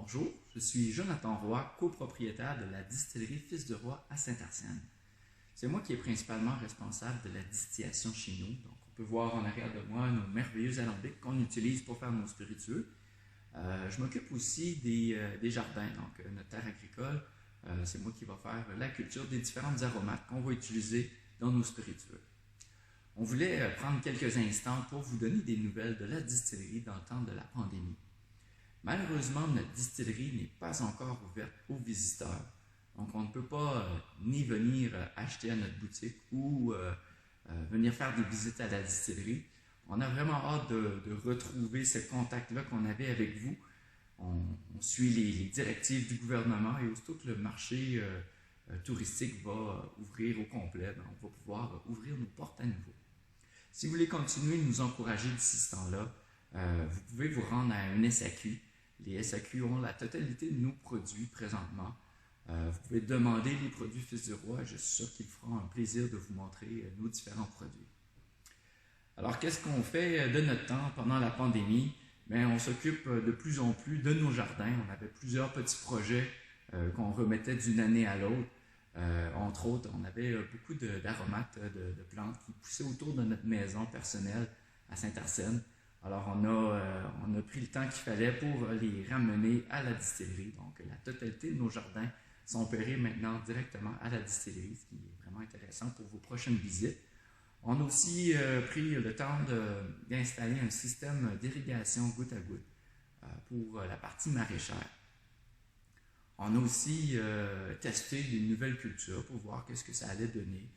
Bonjour, je suis Jonathan Roy, copropriétaire de la distillerie Fils du Roi à Saint-Arsène. C'est moi qui est principalement responsable de la distillation chez nous. Donc, on peut voir en arrière de moi nos merveilleux alambics qu'on utilise pour faire nos spiritueux. Je m'occupe aussi des jardins, donc notre terre agricole. C'est moi qui va faire la culture des différentes aromates qu'on va utiliser dans nos spiritueux. On voulait prendre quelques instants pour vous donner des nouvelles de la distillerie dans le temps de la pandémie. Malheureusement, notre distillerie n'est pas encore ouverte aux visiteurs. Donc, on ne peut pas ni venir acheter à notre boutique ou venir faire des visites à la distillerie. On a vraiment hâte de retrouver ce contact-là qu'on avait avec vous. On suit les directives du gouvernement et aussitôt que le marché touristique va ouvrir au complet, on va pouvoir ouvrir nos portes à nouveau. Si vous voulez continuer de nous encourager d'ici ce temps-là, vous pouvez vous rendre à une SAQ. Les SAQ ont la totalité de nos produits présentement. Vous pouvez demander les produits Fils du Roi. Je suis sûr qu'ils feront un plaisir de vous montrer nos différents produits. Alors, qu'est-ce qu'on fait de notre temps pendant la pandémie? Bien, on s'occupe de plus en plus de nos jardins. On avait plusieurs petits projets qu'on remettait d'une année à l'autre. Entre autres, on avait beaucoup d'aromates de plantes qui poussaient autour de notre maison personnelle à Saint-Arsène. Alors, on a pris le temps qu'il fallait pour les ramener à la distillerie. Donc, la totalité de nos jardins sont opérés maintenant directement à la distillerie, ce qui est vraiment intéressant pour vos prochaines visites. On a aussi pris le temps d'installer un système d'irrigation goutte à goutte pour la partie maraîchère. On a aussi testé des nouvelles cultures pour voir qu'est-ce que ça allait donner.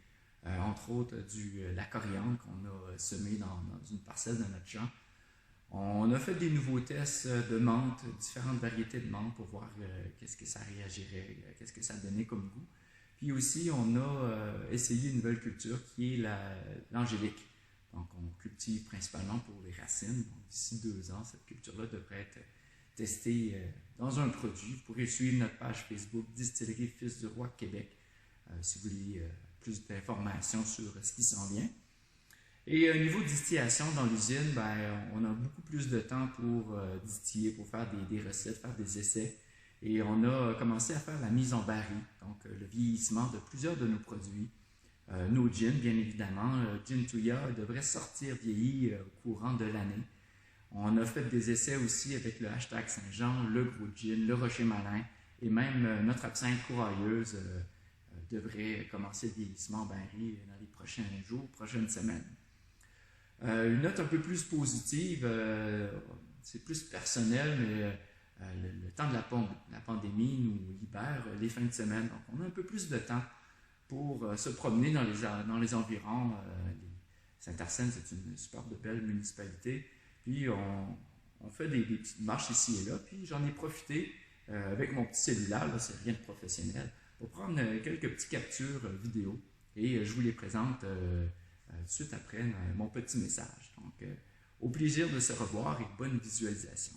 Entre autres, la coriandre qu'on a semée dans une parcelle de notre champ. On a fait des nouveaux tests de menthe, différentes variétés de menthe pour voir qu'est-ce que ça réagirait, qu'est-ce que ça donnait comme goût. Puis aussi, on a essayé une nouvelle culture qui est l'angélique. Donc, on cultive principalement pour les racines. D'ici 2 ans, cette culture-là devrait être testée dans un produit. Vous pourrez suivre notre page Facebook Distillerie Fils du Roi Québec si vous voulez plus d'informations sur ce qui s'en vient. Et au niveau distillation dans l'usine, on a beaucoup plus de temps pour distiller, pour faire des recettes, faire des essais. Et on a commencé à faire la mise en baril, donc le vieillissement de plusieurs de nos produits. Nos gins, bien évidemment. Gin Touya devrait sortir vieilli au courant de l'année. On a fait des essais aussi avec le hashtag Saint-Jean, le gros gin, le rocher malin et même notre absinthe courailleuse devrait commencer le vieillissement en baril dans les prochains jours, prochaines semaines. Une note un peu plus positive, c'est plus personnel, mais le temps de la pandémie nous libère les fins de semaine. Donc, on a un peu plus de temps pour se promener dans les environs. Saint-Arsène, c'est une superbe belle municipalité. Puis, on fait des petites marches ici et là. Puis, j'en ai profité avec mon petit cellulaire, là, c'est rien de professionnel, pour prendre quelques petites captures vidéo. Et je vous les présente tout de suite après mon petit message. Donc, au plaisir de se revoir et bonne visualisation.